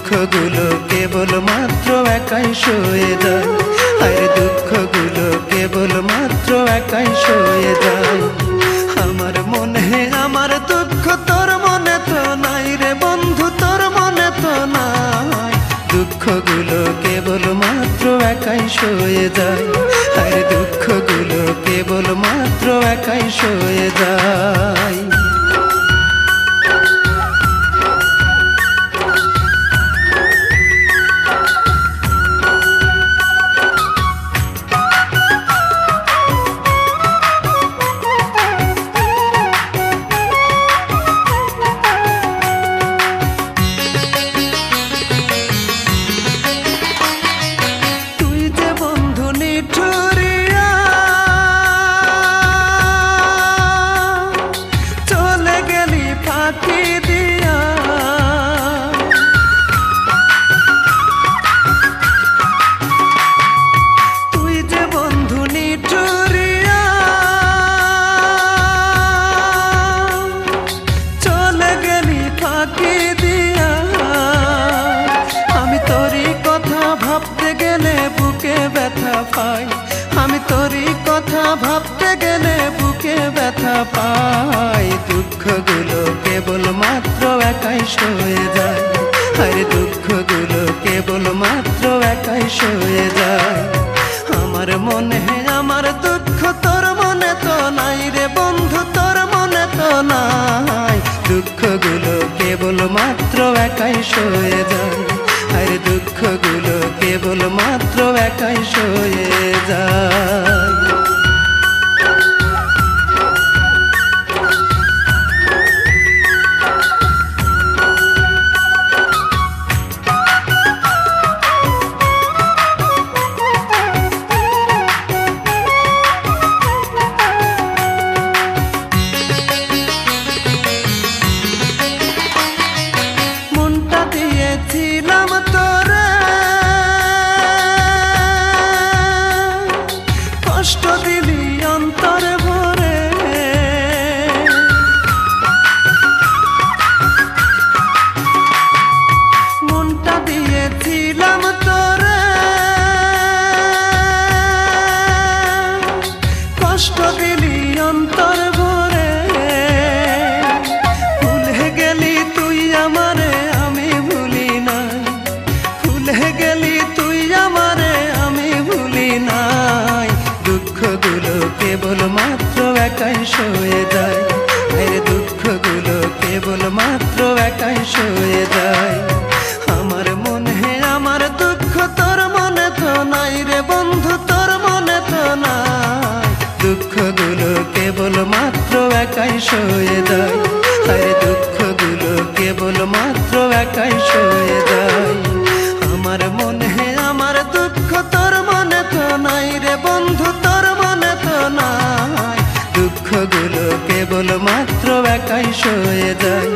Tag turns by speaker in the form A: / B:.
A: দুঃখগুলো কেবল মাত্র একাই সয়ে যায়, আর দুঃখগুলো কেবল মাত্র একাই সয়ে যায়। আমার মনে আমার দুঃখ তোর মনে তো নাই রে বন্ধু, তোর মনে তো নাই। দুঃখগুলো কেবল মাত্র একাই সয়ে যায়, আর দুঃখগুলো কেবল মাত্র একাই সয়ে যায়। আমি তোরই কথা ভাবতে গেলে বুকে ব্যথা পাই। দুঃখগুলো কেবল মাত্র একাই সয়ে যায়, আর দুঃখগুলো কেবল মাত্র একাই সয়ে যায়। আমার মনে আমার দুঃখ তোর মনে তো নাই রে বন্ধু, তোর মনে তো নাই। দুঃখগুলো কেবল মাত্র একাই সয়ে যায়, আর দুঃখগুলো কেবল মাত্র একাই সয়ে যায়। মনটা দিয়েছিলাম তোরে, কষ্ট দিলি অন্তর ভরে। মনটা দিয়েছিলাম তোরে, কষ্ট দিলি অন্তর ভরে। ভুলে গেলি তুই আমারে, আমি ভুলি নাই। ভুলে গেলি তুই আমারে, আমি ভুলি নাই। দুঃখগুলো কেবল মাত্র একাই সয়ে যায়, আর দুঃখগুলো কেবল মাত্র একাই সয়ে যায়। আমার মনে আমার দুঃখ তোর মনে তো নাই রে বন্ধু, তোর মনে তো নাই। দুঃখগুলো কেবল মাত্র একাই সয়ে যায়, আর দুঃখগুলো কেবল মাত্র একাই সয়ে যায়। আমার মনে আমার দুঃখ তোর মনে তো নাই রে বন্ধু, তোর মনে তো নাই। দুঃখগুলো কেবল মাত্র একাই সয়ে যায়,